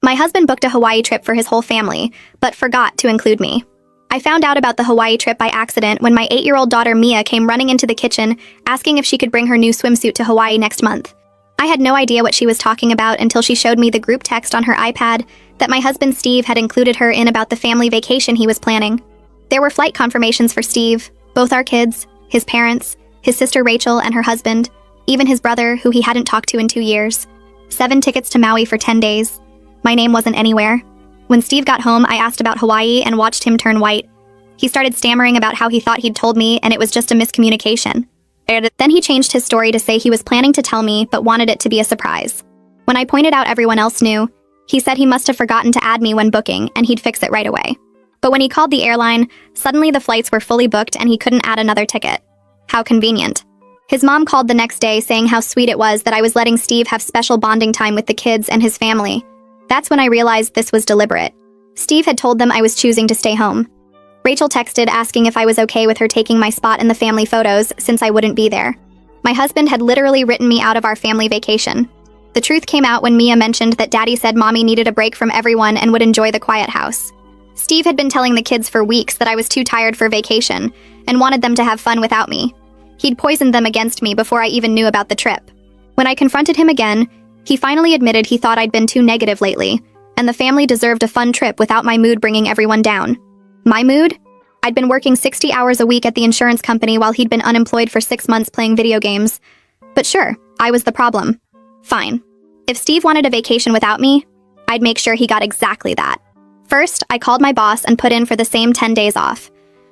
My husband booked a Hawaii trip for his whole family, but forgot to include me. I found out about the Hawaii trip by accident when my 8-year-old daughter Mia came running into the kitchen asking if she could bring her new swimsuit to Hawaii next month. I had no idea what she was talking about until she showed me the group text on her iPad that my husband Steve had included her in about the family vacation he was planning. There were flight confirmations for Steve, both our kids, his parents, his sister Rachel and her husband, even his brother, who he hadn't talked to in 2 years. 7 tickets to Maui for 10 days. My name wasn't anywhere. When Steve got home, I asked about Hawaii and watched him turn white. He started stammering about how he thought he'd told me and it was just a miscommunication. Then he changed his story to say he was planning to tell me but wanted it to be a surprise. When I pointed out everyone else knew, he said he must have forgotten to add me when booking and he'd fix it right away. But when he called the airline, suddenly the flights were fully booked and he couldn't add another ticket. How convenient. His mom called the next day saying how sweet it was that I was letting Steve have special bonding time with the kids and his family. That's when I realized this was deliberate. Steve had told them I was choosing to stay home. Rachel texted asking if I was okay with her taking my spot in the family photos since I wouldn't be there. My husband had literally written me out of our family vacation. The truth came out when Mia mentioned that Daddy said Mommy needed a break from everyone and would enjoy the quiet house. Steve had been telling the kids for weeks that I was too tired for vacation and wanted them to have fun without me. He'd poisoned them against me before I even knew about the trip. When I confronted him again, he finally admitted he thought I'd been too negative lately, and the family deserved a fun trip without my mood bringing everyone down. My mood? I'd been working 60 hours a week at the insurance company while he'd been unemployed for 6 months playing video games. But sure, I was the problem. Fine. If Steve wanted a vacation without me, I'd make sure he got exactly that. First, I called my boss and put in for the same 10 days off.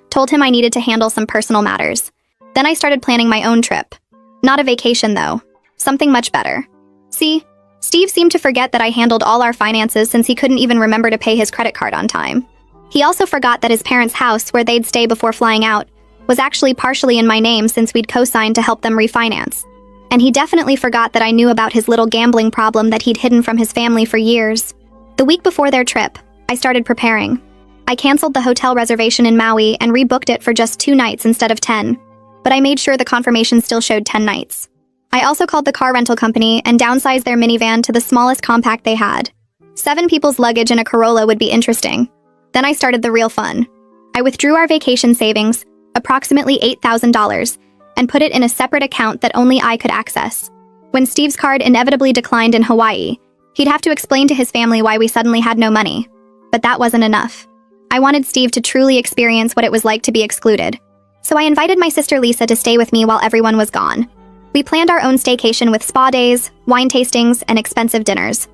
Told him I needed to handle some personal matters. Then I started planning my own trip. Not a vacation, though. Something much better. See, Steve seemed to forget that I handled all our finances since he couldn't even remember to pay his credit card on time. He also forgot that his parents' house, where they'd stay before flying out, was actually partially in my name since we'd co-signed to help them refinance. And he definitely forgot that I knew about his little gambling problem that he'd hidden from his family for years. The week before their trip, I started preparing. I canceled the hotel reservation in Maui and rebooked it for just 2 nights instead of 10. But I made sure the confirmation still showed 10 nights. I also called the car rental company and downsized their minivan to the smallest compact they had. 7 people's luggage in a Corolla would be interesting. Then I started the real fun. I withdrew our vacation savings, approximately $8,000, and put it in a separate account that only I could access. When Steve's card inevitably declined in Hawaii, he'd have to explain to his family why we suddenly had no money. But that wasn't enough. I wanted Steve to truly experience what it was like to be excluded. So I invited my sister Lisa to stay with me while everyone was gone. We planned our own staycation with spa days, wine tastings, and expensive dinners.